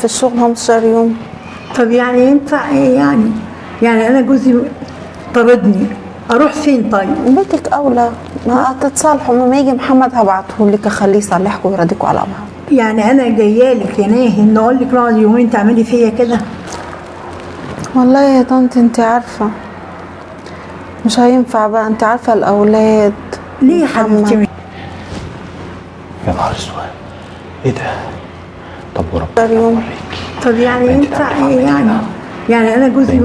في الشغل 15 يوم. طب يعني ينفع ايه يعني؟ يعني انا جوزي طردني، اروح فين طيب؟ بيتك اولى، ما هتتصالحوا، لما يجي محمد هبعتهولك اخليه يصلحكم ويردكوا على بعض. يعني انا جايه لك يا ناهي ان اقول لك نقعد يومين تعملي فيا كده؟ والله يا طنط انت عارفه مش هينفع بقى، انت عارفه الاولاد. ليه يا حبيبتي؟ يا نهار اسود، ايه ده؟ طب وربنا يوم. طب يعني ينفع ايه يعني؟ يعني انا جوزي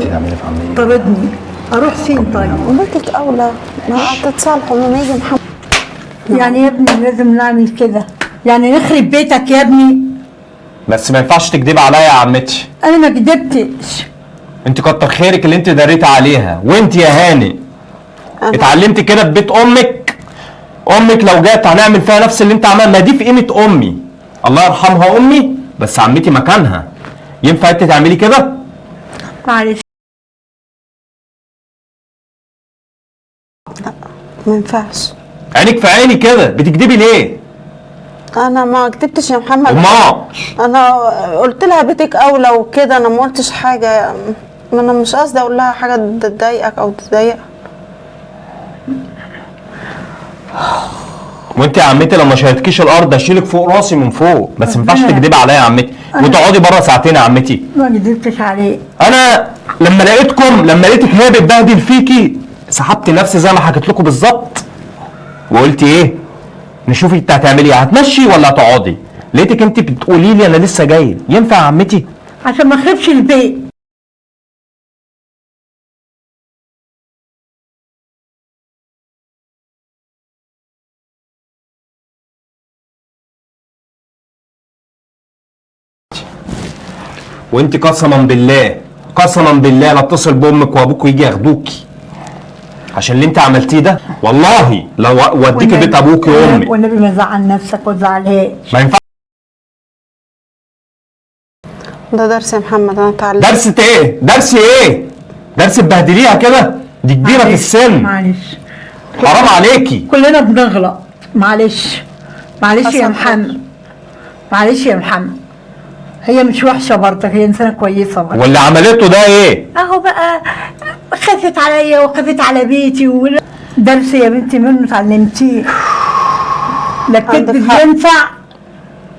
طردني، اروح فين طيب؟ بيتك اولى، ما هتتصالحوا، لما يجي محمد. يعني يا ابني لازم نعمل كده؟ يعني نخرب بيتك يا ابني؟ بس ما ينفعش تكدبي عليا يا عمتي. انا ما كدبتش. انت كتر خيرك اللي انت دريتي عليها، وانت يا هاني اتعلمت كده في بيت امك. امك لو جات هنعمل فيها نفس اللي انت عملها، ما دي في قيمه امي، الله يرحمها امي، بس عمتي مكانها. ينفع انت تعملي كده؟ معلش. لا ما ينفعش. عينك في عيني كده، بتكدبي ليه؟ انا ما كتبتش يا محمد. امال انا قلت لها بيتك اولى وكده، انا ما قلتش حاجه، ما انا مش قصدي اقول لها حاجه تضايقك او تضايقها. وانت يا عمتي لما شالتكيش الارض اشيلك فوق راسي من فوق، بس ما ينفعش تكدبي عليا يا عمتي وتقعدي بره ساعتين يا عمتي. ما كدبتش عليك. انا لما لقيتك هي بتبهدل فيكي سحبت نفسي زي ما حكيت لكم بالظبط، وقلت ايه؟ نشوف انت هتعملي ايه، هتمشي ولا هتقعدي؟ لقيتك انت بتقولي لي انا لسه جاي. ينفع يا عمتي؟ عشان ما اخربش البيت. وانت قسما بالله لا اتصل بامك وابوك ويجي ياخدوكي عشان اللي انت عملتيه ده، والله لو اوديكي بيت ابوك وامك. والنبي ما تزعل نفسك وما تزعلهاش. ما ينفعش. ده درس يا محمد، انا اتعلمت. درس ايه؟ درس تبهدليها كده؟ دي كبيره في السن. معلش حرام عليكي. كلنا بنغلط. معلش يا محمد، معلش يا محمد، هي مش وحشه برضك، هي انسانه كويسه برضك. واللي عملته ده ايه؟ اهو بقى خافت عليا وخافت على بيتي درس يا بنتي منه اتعلمتيه. لا الكذب ينفع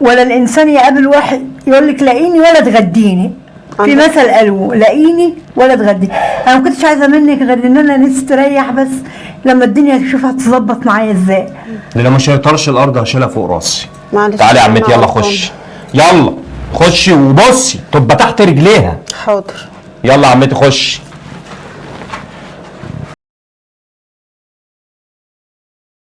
ولا الانسان يقابل واحد يقول لك لاقيني ولا تغديني. في مثل قالوا لاقيني ولا تغديني. انا ما كنتش عايزه منك غير ان انا نستريح بس لما الدنيا تشوف هتظبط معايا ازاي. اللي ما شيطرش الارض هشيلها فوق راسي. معلش تعالي يا عمتي يلا خشي، يلا خشي وبصي تبقى تحت رجليها. حاضر. يلا يا عمتي خشي.